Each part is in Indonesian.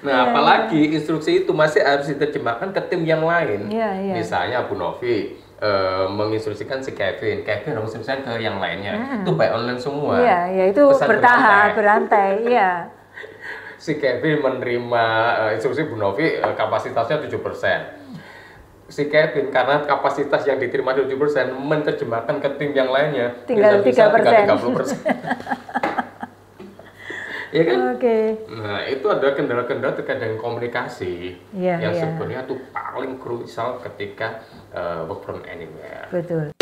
Nah, apalagi instruksi itu masih harus diterjemahkan ke tim yang lain. Misalnya Bu Novi menginstruksikan si Kevin harus misalnya ke yang lainnya. Itu by online semua. Iya, itu bertahap, berantai, iya. Si Kevin menerima instruksi Bu Novi kapasitasnya 7%. Si Kevin karena kapasitas yang diterima 7% menerjemahkan ke tim yang lainnya tinggal 30%. Ya kan? Oke. Nah, itu ada kendala-kendala terkait dengan komunikasi yang sebenarnya tuh paling krusial ketika work from anywhere. Betul.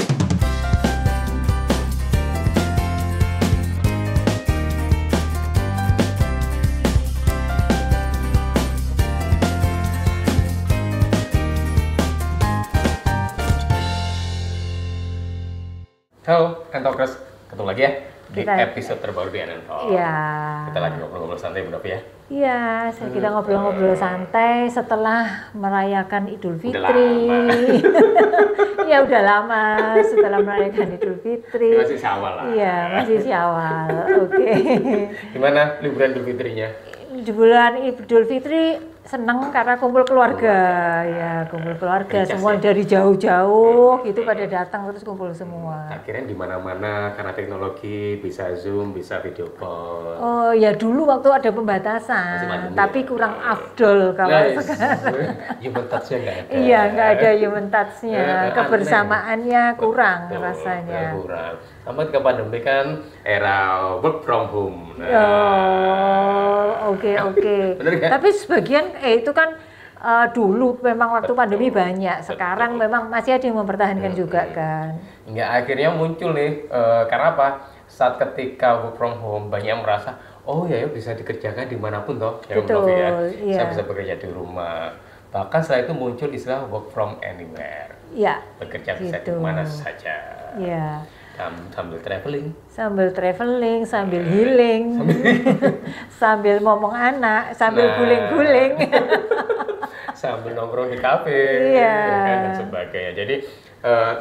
Halo, Talkers, ketemu lagi ya di episode terbaru di NNTalk. Iya. Kita lagi ngobrol-ngobrol santai, Bu Novi ya. Iya, kita ngobrol-ngobrol santai setelah merayakan Idul Fitri. Ya udah lama setelah merayakan Idul Fitri. Masih Syawal lah. Iya, masih Syawal. Oke. Gimana liburan Idul Fitrinya? Di bulan Idul Fitri seneng karena kumpul keluarga, ya kumpul keluarga semua dari jauh-jauh gitu pada datang terus kumpul semua. Akhirnya di mana-mana karena teknologi bisa Zoom, bisa video call. Oh ya dulu waktu ada pembatasan, tapi kurang afdol kalau sekarang. Human touch-nya nggak ada. Iya nggak ada human touch-nya, kebersamaannya kurang rasanya. Kurang. Sama ketika pandemi kan era work from home. Oke. Tapi sebagian itu kan dulu memang waktu pandemi banyak. Sekarang memang masih ada yang mempertahankan juga kan. Hingga akhirnya muncul nih karena apa? Saat ketika work from home banyak yang merasa oh ya bisa dikerjakan dimanapun toh. Ya, betul. Ya. Saya bisa bekerja di rumah. Bahkan setelah itu muncul istilah work from anywhere. Iya. Bekerja bisa di mana saja. Iya. Sambil traveling, sambil healing, sambil ngomong anak, sambil guling-guling, sambil nongkrong di kafe, dan sebagainya. Jadi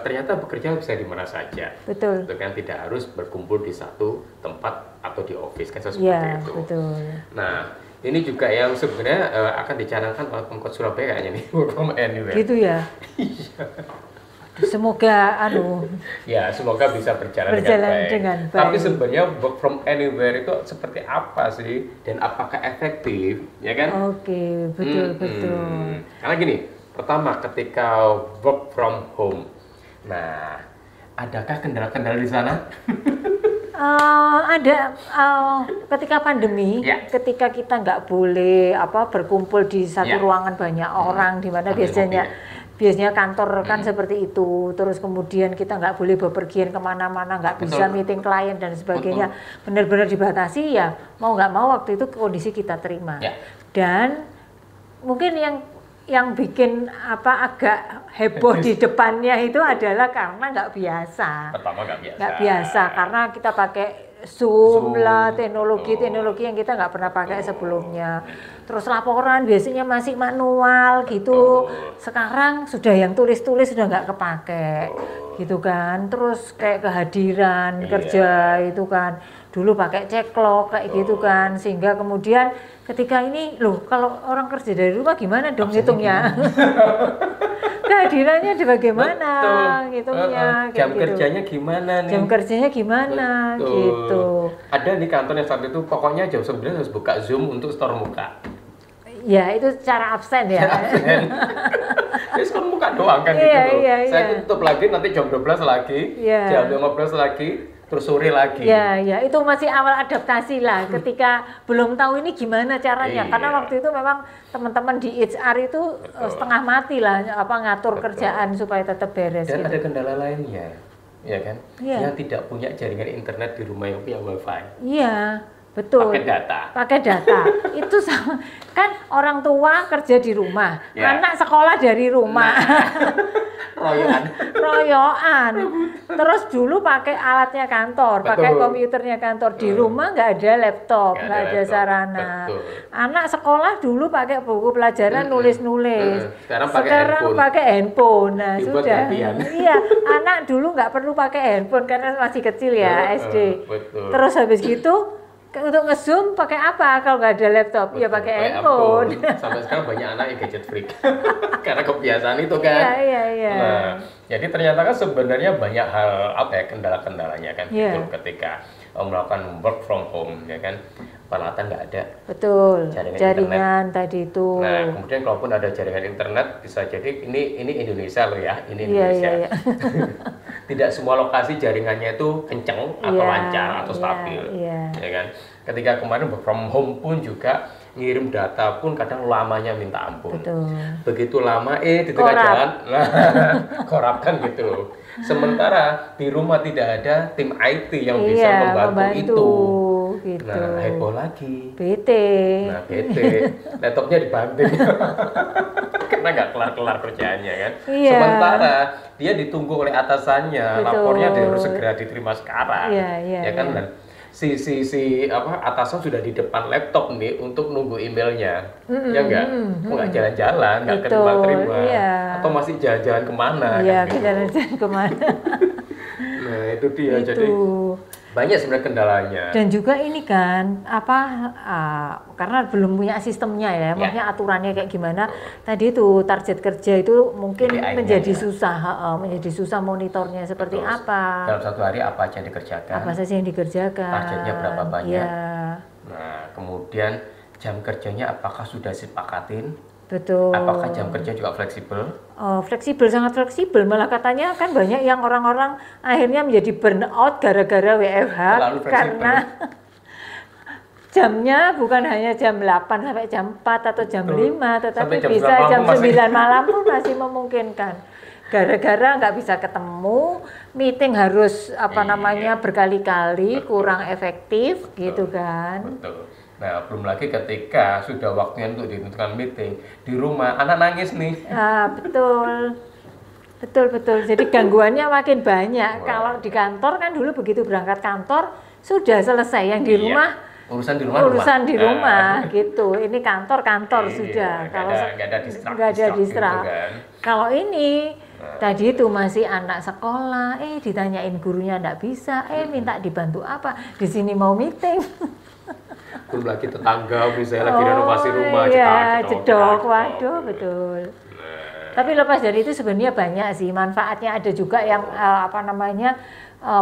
ternyata bekerja bisa di mana saja. Betul. Kan tidak harus berkumpul di satu tempat atau di office kan seperti itu. Betul. Nah, ini juga yang sebenarnya akan dicanangkan oleh Pemkot Surabaya kayaknya nih, work from anywhere. Gitu ya. Semoga semoga bisa berjalan dengan baik. Tapi sebenarnya work from anywhere itu seperti apa sih dan apakah efektif, ya kan? Oke, betul. Karena gini, pertama ketika work from home, nah adakah kendala-kendala di sana? Ada ketika pandemi, ketika kita nggak boleh berkumpul di satu ruangan banyak orang, di mana biasanya kantor kan seperti itu, terus kemudian kita nggak boleh bepergian kemana-mana, nggak bisa meeting klien dan sebagainya, benar-benar dibatasi ya mau nggak mau waktu itu kondisi kita terima. Dan mungkin yang bikin agak heboh di depannya itu adalah karena nggak biasa. Pertama nggak biasa karena kita pakai Zoom lah, teknologi yang kita nggak pernah pakai sebelumnya. Terus laporan biasanya masih manual gitu. Sekarang sudah yang tulis-tulis sudah nggak kepake, gitu kan. Terus kayak kehadiran kerja itu kan. Dulu pakai ceklok kayak gitu kan. Sehingga kemudian ketika ini kalau orang kerja dari rumah gimana dong hitungnya? Kehadirannya bagaimana ngitungnya? Jam kerjanya gimana nih? Jam kerjanya gimana gitu. Ada di kantor yang saat itu pokoknya jam 9 harus buka Zoom untuk store muka. Ya itu cara absen ya. Jadi store muka doang kan gitu. Saya tutup lagi nanti jam 12 lagi, jam 15 lagi, terus sore lagi. Ya itu masih awal adaptasi lah ketika belum tahu ini gimana caranya. Karena waktu itu memang teman-teman di HR itu setengah mati lah ngatur kerjaan supaya tetap beres. Dan gitu. ada kendala lainnya, ya kan? Yang tidak punya jaringan internet di rumah yang punya wifi. Iya, betul. Pakai data. Itu sama kan orang tua kerja di rumah, anak sekolah dari rumah. Royoan. Terus dulu pakai alatnya kantor, pakai komputernya kantor. Di rumah nggak ada laptop, nggak ada sarana. Anak sekolah dulu pakai buku pelajaran nulis-nulis. Sekarang pakai handphone. Nah, sudah. Iya, anak dulu nggak perlu pakai handphone karena masih kecil ya SD. Terus habis gitu Untuk nge-zoom pakai apa kalau nggak ada laptop? Ya pakai handphone. Sampai sekarang banyak anak yang gadget freak karena kebiasaan itu kan. Iya. Nah, jadi ternyata kan sebenarnya banyak hal kendala-kendalanya kan gitu ketika melakukan work from home ya kan. Peralatan nggak ada. Betul. Jaringan tadi itu. Nah, kemudian kalaupun ada jaringan internet bisa jadi ini Indonesia loh ya, ini Indonesia. Iya. Tidak semua lokasi jaringannya itu kenceng atau lancar atau stabil, ya kan. Ketika kemarin work from home pun juga ngirim data pun kadang lamanya minta ampun. Betul. Begitu lama di tengah jalan, korap kan gitu. Sementara di rumah tidak ada tim IT yang bisa membantu itu. Gitu. Nah, heboh lagi. bete. Laptopnya dibanting. Karena nggak kelar-kelar kerjaannya kan. Sementara dia ditunggu oleh atasannya, lapornya harus segera diterima sekarang. Ya kan, dan si atasan sudah di depan laptop nih untuk nunggu emailnya. Ya enggak? Nggak jalan-jalan, nggak terima-terima. Atau masih jalan-jalan kemana? Iya, kan, jalan-jalan kemana. Nah, itu dia. Jadi banyak sebenarnya kendalanya. Dan juga ini kan karena belum punya sistemnya ya, maksudnya aturannya kayak gimana. Tadi itu target kerja itu mungkin menjadi susah monitornya seperti apa. Dalam satu hari apa aja yang dikerjakan? Apa saja yang dikerjakan? Targetnya berapa banyak? Nah, kemudian jam kerjanya apakah sudah disepakatin? Betul. Apakah jam kerja juga fleksibel? Fleksibel, sangat fleksibel. Malah katanya kan banyak yang orang-orang akhirnya menjadi burnout gara-gara WFH karena jamnya bukan hanya jam 8 sampai jam 4 atau jam 5, tetapi bisa jam 9 malam pun masih memungkinkan. Gara-gara nggak bisa ketemu, meeting harus berkali-kali, kurang efektif gitu kan. Betul. Nah, belum lagi ketika sudah waktunya untuk ditentukan meeting di rumah, anak nangis nih. Betul. Jadi gangguannya makin banyak. Kalau di kantor kan dulu begitu berangkat kantor sudah selesai, yang di rumah urusan di rumah gitu. Ini kantor sudah. Kalau nggak ada distraksi. Kan? Kalau ini tadi itu masih anak sekolah, ditanyain gurunya nggak bisa, minta dibantu apa? Di sini mau meeting. Belum lagi tetangga misalnya lagi renovasi rumah, jedok, waduh, betul. Tapi lepas dari itu sebenarnya banyak sih manfaatnya. Ada juga yang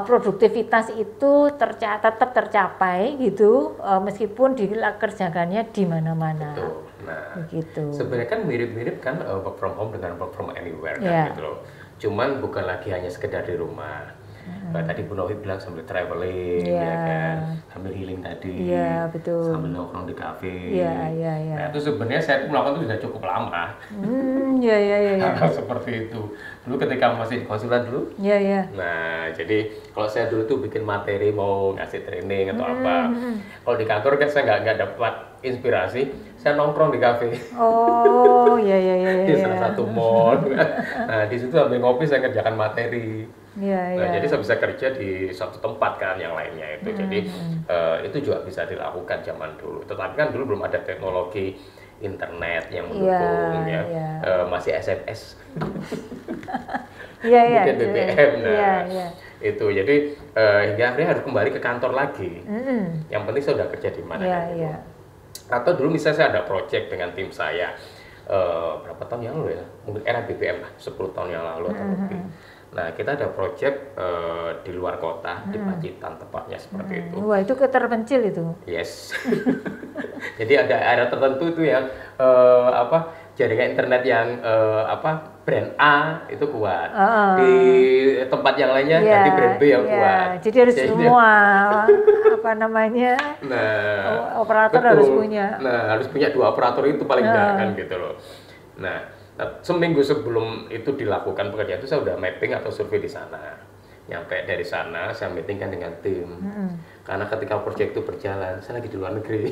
produktivitas itu tetap tercapai gitu, meskipun dikerjakannya di mana-mana. Nah, begitu. Sebenarnya kan mirip-mirip kan work from home dengan work from anywhere kan gitu loh. Cuman bukan lagi hanya sekedar di rumah. Tadi Bu Novi bilang sambil traveling, ya kan, sambil healing tadi, betul. sambil nongkrong di kafe. Nah, itu sebenarnya saya melakukan itu sudah cukup lama. Seperti itu. Dulu ketika masih konsulan dulu. Nah, jadi kalau saya dulu tuh bikin materi mau ngasih training atau apa. Kalau di kantor kan saya nggak dapat inspirasi, saya nongkrong di kafe. Di salah satu mall. Nah, di situ sambil ngopi saya kerjakan materi. Jadi saya bisa kerja di suatu tempat kan yang lainnya itu. Jadi itu juga bisa dilakukan zaman dulu. Tetapi kan dulu belum ada teknologi internet yang mendukung masih SMS. Mungkin BBM. Itu jadi hingga akhirnya harus kembali ke kantor lagi. Yang penting saya udah kerja di mana kan. Atau dulu misalnya saya ada project dengan tim saya berapa tahun yang lalu ya, mungkin era BBM lah, 10 tahun yang lalu atau lebih. Nah, kita ada project di luar kota, di Pacitan tepatnya seperti itu. Wah, itu terpencil itu. Yes. Jadi ada area tertentu itu yang jaringan internet yang brand A itu kuat. Di tempat yang lainnya ganti brand B yang kuat. Jadi harus semua operator harus punya. Nah, harus punya 2 operator itu paling enggak kan gitu loh. Nah, seminggu sebelum itu dilakukan pekerjaan itu saya udah mapping atau survei di sana. Nyampe dari sana saya meeting kan dengan tim. Karena ketika proyek itu berjalan, saya lagi di luar negeri.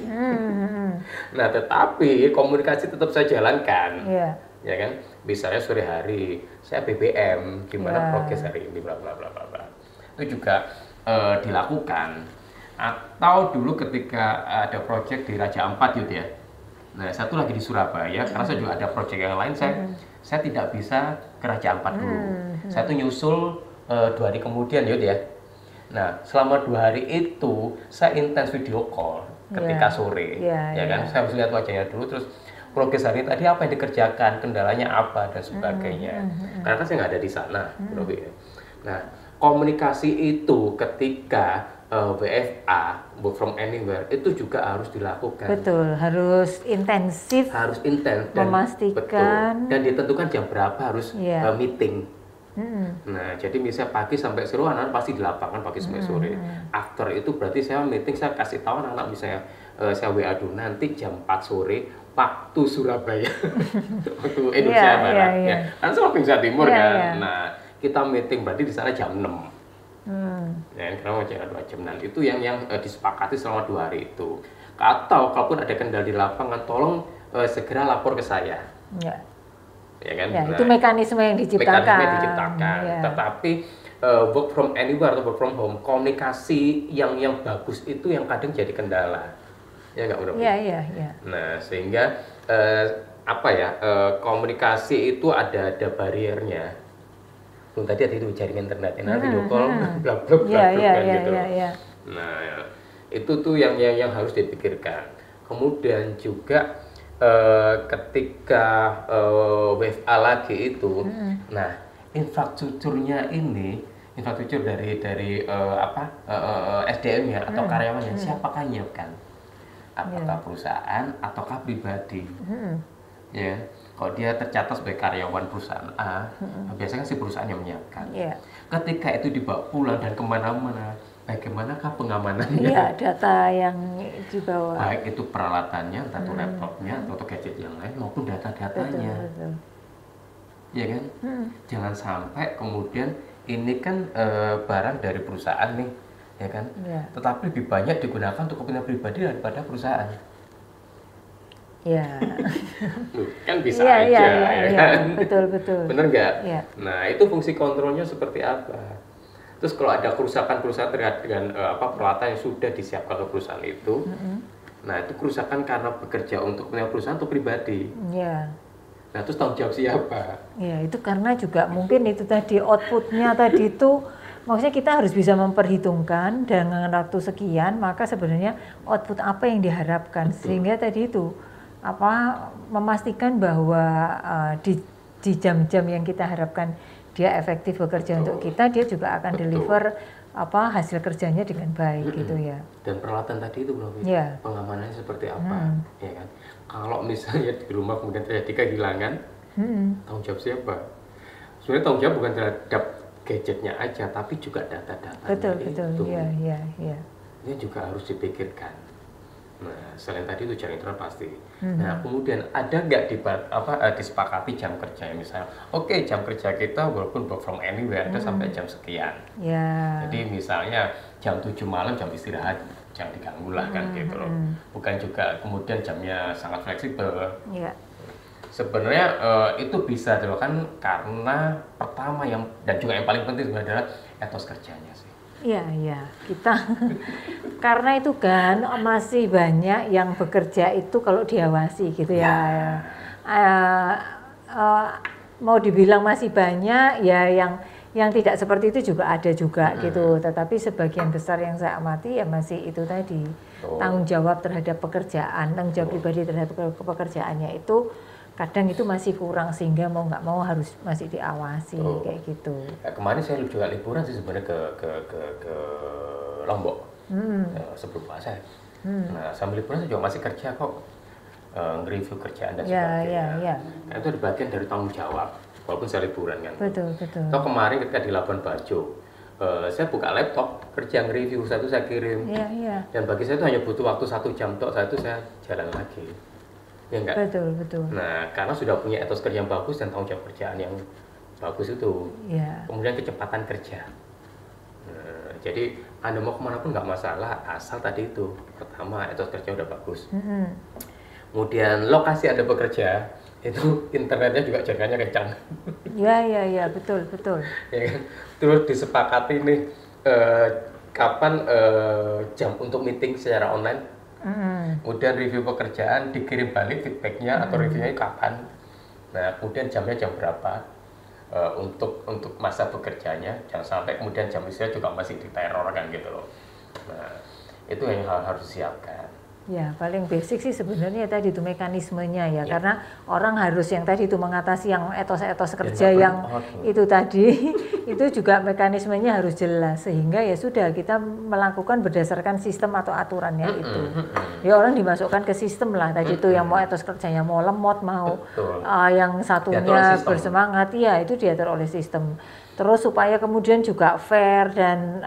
Nah, tetapi komunikasi tetap saya jalankan. Ya kan? Misalnya sore hari saya BBM, gimana progres hari ini, bla bla bla bla. Itu juga dilakukan. Atau dulu ketika ada proyek di Raja Ampat gitu ya. Nah, satu lagi di Surabaya, karena saya juga ada proyek yang lain, saya tidak bisa ke Raja Ampat dulu. Saya tuh nyusul 2 hari kemudian ya. Nah, selama 2 hari itu saya intens video call ketika sore, ya kan? Saya harus lihat wajahnya dulu, terus progres hari tadi apa yang dikerjakan, kendalanya apa dan sebagainya. Karena saya nggak ada di sana, Bro. Nah, komunikasi itu ketika WFA, work from anywhere, itu juga harus dilakukan. Betul, harus intensif. Harus intens dan memastikan. Betul, dan ditentukan jam berapa harus meeting. Nah, jadi misalnya pagi sampai sore anak pasti di lapangan pagi sampai sore. After itu berarti saya meeting, saya kasih tahu anak-anak misalnya saya WA dulu nanti jam 4 sore waktu Surabaya, waktu Indonesia Barat. Ya. Kan saya Indonesia Timur kan. Nah, kita meeting berarti di sana jam 6. Ya, karena mau jalan 2 jam. Nah, itu yang disepakati selama 2 hari itu. Atau kalaupun ada kendala di lapangan, tolong segera lapor ke saya. Ya kan? Ya, itu mekanisme yang diciptakan. Mekanisme yang diciptakan. Tetapi work from anywhere atau work from home, komunikasi yang bagus itu yang kadang jadi kendala. Ya nggak benar? Iya. Nah, sehingga komunikasi itu ada bariernya. Tadi ada itu jaringan internet, video call, bla bla bla kan gitu. Nah, itu tuh yang harus dipikirkan. Kemudian juga ketika WFA lagi itu, nah infrastrukturnya dari SDM-nya atau karyawannya siapakah nyiapkan? Apakah perusahaan ataukah pribadi? Ya, kalau dia tercatat sebagai karyawan perusahaan A, biasanya si perusahaan yang menyiapkan. Ketika itu dibawa pulang dan kemana-mana, bagaimanakah pengamanannya? Iya, data yang dibawa. Baik itu peralatannya, entah itu laptopnya, atau gadget yang lain, maupun data-datanya. Betul. Ya kan? Jangan sampai kemudian ini kan barang dari perusahaan nih, ya kan? Tetapi lebih banyak digunakan untuk kepentingan pribadi daripada perusahaan. Ya. Kan bisa aja, ya kan? Betul. Bener nggak? Nah, itu fungsi kontrolnya seperti apa? Terus kalau ada kerusakan terkait dengan peralatan yang sudah disiapkan oleh perusahaan itu, nah itu kerusakan karena bekerja untuk kepentingan perusahaan atau pribadi. Nah, terus tanggung jawab siapa? Ya, itu karena juga mungkin itu tadi outputnya tadi itu, maksudnya kita harus bisa memperhitungkan dengan waktu sekian, maka sebenarnya output apa yang diharapkan. Sehingga tadi itu memastikan bahwa di jam-jam yang kita harapkan dia efektif bekerja untuk kita, dia juga akan deliver hasil kerjanya dengan baik gitu ya. Dan peralatan tadi itu belum pengamanannya seperti apa, ya kan? Kalau misalnya di rumah kemudian terjadi kehilangan, tanggung jawab siapa? Sebenarnya tanggung jawab bukan terhadap gadgetnya aja, tapi juga data-datanya itu. Iya. Ini juga harus dipikirkan. Nah, selain tadi itu jaring internet pasti. Nah, kemudian ada nggak disepakati jam kerja, misalnya, oke, jam kerja kita walaupun work from anywhere ada sampai jam sekian. Jadi misalnya jam 7 malam jam istirahat, jangan diganggu lah kan gitu loh. Bukan juga kemudian jamnya sangat fleksibel. Sebenarnya itu bisa dilakukan karena pertama dan juga yang paling penting sebenarnya adalah etos kerjanya sih. Iya, kita karena itu kan masih banyak yang bekerja itu kalau diawasi gitu ya. Mau dibilang masih banyak ya yang tidak seperti itu juga ada juga gitu. Tetapi sebagian besar yang saya amati ya masih itu tadi, tanggung jawab terhadap pekerjaan, tanggung jawab pribadi terhadap pekerjaannya itu kadang itu masih kurang, sehingga mau nggak mau harus masih diawasi kayak gitu. Kemarin saya juga liburan sih sebenarnya ke Lombok sebelum puasa. Nah, sambil liburan saya juga masih kerja kok, nge-review kerjaan dan sebagainya. Nah, itu ada bagian dari tanggung jawab walaupun saya liburan kan. Betul. Atau kemarin ketika di Labuan Bajo, saya buka laptop kerja nge-review, saya kirim. Dan bagi saya itu hanya butuh waktu 1 jam tok, saya jalan lagi. Ya enggak? Betul. Nah, karena sudah punya etos kerja yang bagus dan tanggung jawab kerjaan yang bagus itu. Kemudian kecepatan kerja. Nah, jadi Anda mau kemana pun nggak masalah, asal tadi itu pertama etos kerja udah bagus. Kemudian lokasi Anda bekerja itu internetnya juga jaringannya kencang. Iya, betul. Ya kan? Terus disepakati nih kapan jam untuk meeting secara online. Kemudian review pekerjaan, dikirim balik feedbacknya atau reviewnya kapan. Nah, kemudian jamnya jam berapa. untuk masa bekerjanya, jangan sampai kemudian jam istirahat juga masih diteror kan gitu loh. Nah, itu yang harus disiapkan. Ya, paling basic sih sebenarnya tadi itu mekanismenya ya, karena orang harus yang tadi itu mengatasi yang etos-etos kerja yang itu tadi, itu juga mekanismenya harus jelas, sehingga ya sudah kita melakukan berdasarkan sistem atau aturannya itu. Ya orang dimasukkan ke sistem lah tadi itu, yang mau etos kerjanya mau lemot, mau yang satunya bersemangat, ya itu diatur oleh sistem. Terus supaya kemudian juga fair dan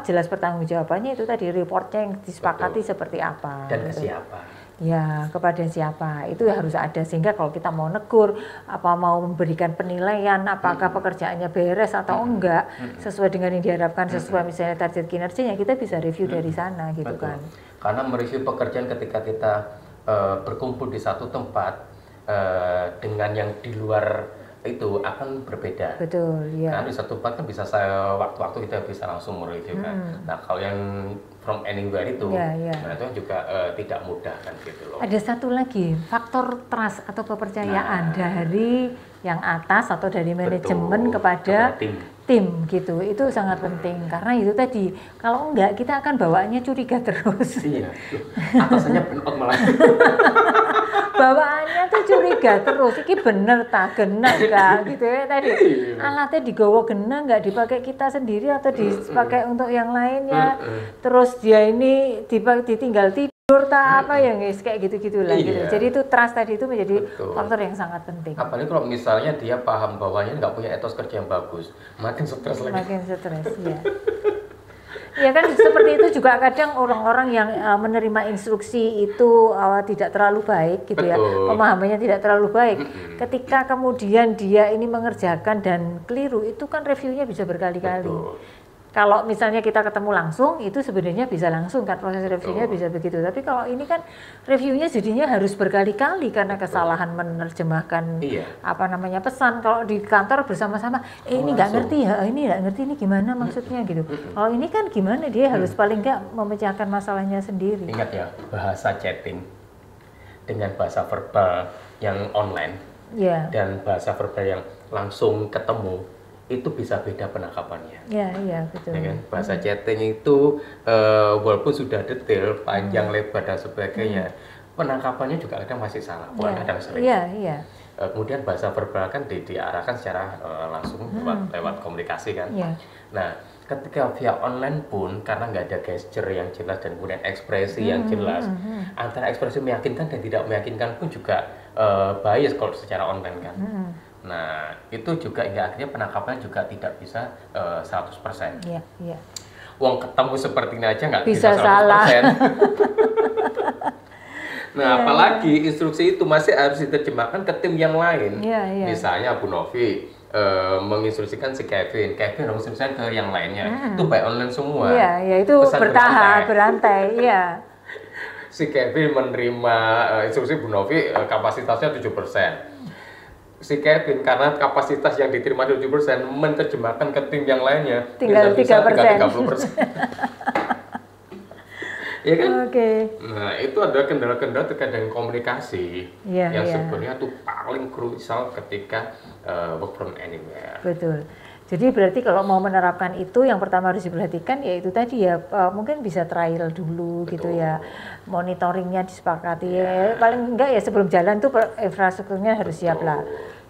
jelas pertanggungjawabannya itu tadi, reportnya yang disepakati seperti apa dan ke siapa. Ya, kepada siapa itu harus ada, sehingga kalau kita mau negur, mau memberikan penilaian apakah pekerjaannya beres atau enggak sesuai dengan yang diharapkan, sesuai misalnya target kinerjanya, kita bisa review dari sana gitu. Betul. Kan. Karena mereview pekerjaan ketika kita berkumpul di satu tempat dengan yang di luar itu akan berbeda. Betul, ya. Karena di satu tempat kan bisa waktu-waktu kita bisa langsung mereview kan. Nah, kalau yang from anywhere itu, nah itu juga tidak mudah kan gitu loh. Ada satu lagi faktor trust atau kepercayaan dari yang atas atau dari manajemen kepada tim gitu, itu sangat penting karena itu tadi, kalau enggak kita akan bawaannya curiga terus. Iya, atasannya burn out malah. Bawaannya tuh curiga terus, iki bener tak genah gak gitu ya tadi, alatnya digawa genah nggak dipakai kita sendiri atau dipakai untuk yang lainnya, terus dia ini ditinggal tidur tak apa ya guys, kayak gitu-gitulah gitu. Jadi itu trust tadi itu menjadi faktor yang sangat penting. Apalagi kalau misalnya dia paham bahwa nggak punya etos kerja yang bagus, makin stres lagi. Makin stres, ya. Ya kan seperti itu juga kadang orang-orang yang menerima instruksi itu tidak terlalu baik gitu. Betul. Ya, pemahamannya tidak terlalu baik. Ketika kemudian dia ini mengerjakan dan keliru, itu kan reviewnya bisa berkali-kali. Kalau misalnya kita ketemu langsung, itu sebenarnya bisa langsung kan, proses reviewnya bisa begitu. Tapi kalau ini kan reviewnya jadinya harus berkali-kali karena kesalahan menerjemahkan pesan. Kalau di kantor bersama-sama, ini nggak ngerti ya, ini nggak ngerti ini gimana maksudnya gitu. Kalau ini kan gimana, dia harus paling nggak memecahkan masalahnya sendiri. Ingat ya, bahasa chatting dengan bahasa verbal yang online dan bahasa verbal yang langsung ketemu, itu bisa beda penangkapannya. Iya, betul. Ya kan? Bahasa chatting itu walaupun sudah detail, panjang, lebar dan sebagainya, penangkapannya juga kadang masih salah, kadang sering. Iya. Kemudian bahasa verbal kan diarahkan secara langsung lewat komunikasi kan. Nah, ketika via online pun karena nggak ada gesture yang jelas dan kemudian ekspresi yang jelas, antara ekspresi meyakinkan dan tidak meyakinkan pun juga bias kalau secara online kan. Nah, itu juga hingga akhirnya penangkapan juga tidak bisa 100%. Iya. Wong ketemu seperti ini aja nggak bisa 100%. Salah. Nah, apalagi instruksi itu masih harus diterjemahkan ke tim yang lain. Misalnya Bu Novi menginstruksikan si Kevin menginstruksikan ke yang lainnya. Itu by online semua. Iya, itu bertahap, berantai. Iya. Si Kevin menerima instruksi Bu Novi kapasitasnya 7%. Si Kevin karena kapasitas yang diterima 7% menerjemahkan ke tim yang lainnya tinggal 3%. Ya kan? Nah, itu adalah kendala-kendala terkait dengan komunikasi yang sebenarnya itu paling krusial ketika work from anywhere. Betul. Jadi berarti kalau mau menerapkan itu yang pertama harus diperhatikan yaitu tadi ya mungkin bisa trial dulu. Betul. Gitu ya, monitoringnya disepakati paling enggak ya sebelum jalan tuh infrastrukturnya harus siap lah.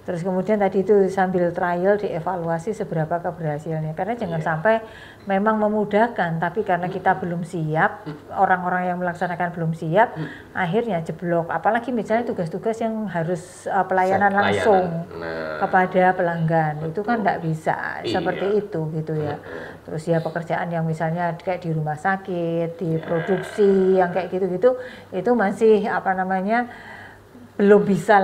Terus kemudian tadi itu sambil trial dievaluasi seberapa keberhasilannya, karena jangan sampai memang memudahkan tapi karena kita belum siap, orang-orang yang melaksanakan belum siap, akhirnya jeblok. Apalagi misalnya tugas-tugas yang harus pelayanan langsung kepada pelanggan. Itu kan enggak bisa seperti itu gitu ya. Terus ya pekerjaan yang misalnya kayak di rumah sakit, di produksi yang kayak gitu-gitu, itu masih belum bisa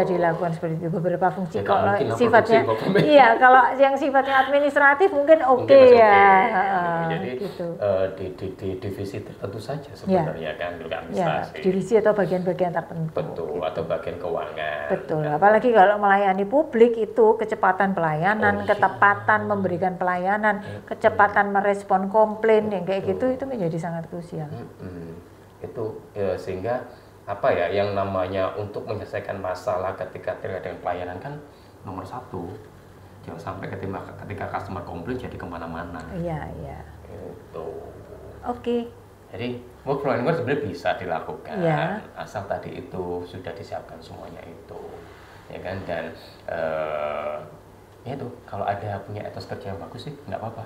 dilakukan seperti itu. Beberapa fungsi kalau sifatnya kalau yang sifatnya administratif mungkin ya. Jadi gitu. Di divisi tertentu saja sebenarnya kan administrasi. Divisi atau bagian-bagian tertentu. Betul, atau bagian keuangan. Betul. Apalagi kalau melayani publik itu kecepatan pelayanan, ketepatan memberikan pelayanan, kecepatan merespon komplain yang kayak gitu itu menjadi sangat krusial. Itu sehingga yang namanya untuk menyelesaikan masalah ketika terkait dengan pelayanan kan nomor 1 jangan sampai ketika customer komplain jadi kemana-mana. Iya, iya. Itu. Oke. Jadi work from anywhere sebenarnya bisa dilakukan, ya. Asal tadi itu sudah disiapkan semuanya itu, ya kan. Dan ya itu kalau ada punya etos kerja yang bagus sih nggak apa-apa.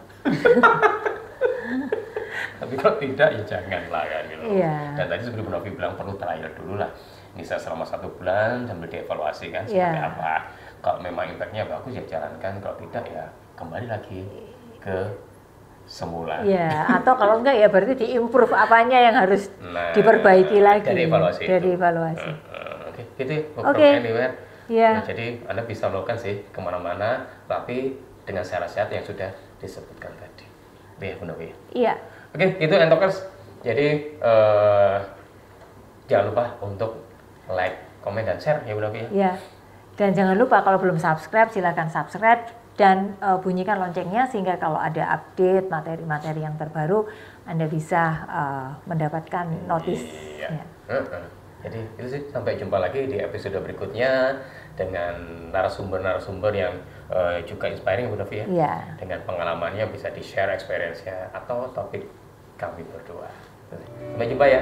Tapi kalau tidak ya janganlah kan gitu. Ya. Dan tadi seperti Bu Novi bilang perlu trial dulu lah, bisa selama 1 bulan sambil dievaluasi kan seperti apa. Kalau memang impactnya bagus ya jalankan, kalau tidak ya kembali lagi ke semula. Ya, atau kalau enggak ya berarti diimprove apanya yang harus diperbaiki lagi. Dari evaluasi. Oke, gitu ya. Oke. Anywhere. Ya. Nah, jadi Anda bisa melakukan sih kemana-mana, tapi dengan syarat-syarat yang sudah disebutkan tadi. Ya, Bu Novi. Iya. Oke, itu Entokers. Jadi jangan lupa untuk like, komen, dan share ya Bu Novi. Ya. Dan jangan lupa kalau belum subscribe silakan subscribe dan bunyikan loncengnya sehingga kalau ada update materi-materi yang terbaru Anda bisa mendapatkan notice. Iya. Jadi itu sih, sampai jumpa lagi di episode berikutnya dengan narasumber-narasumber yang juga inspiring Bu Novi ya. Iya. Dengan pengalamannya bisa di-share experience-nya atau topik kami berdua. Sampai jumpa ya.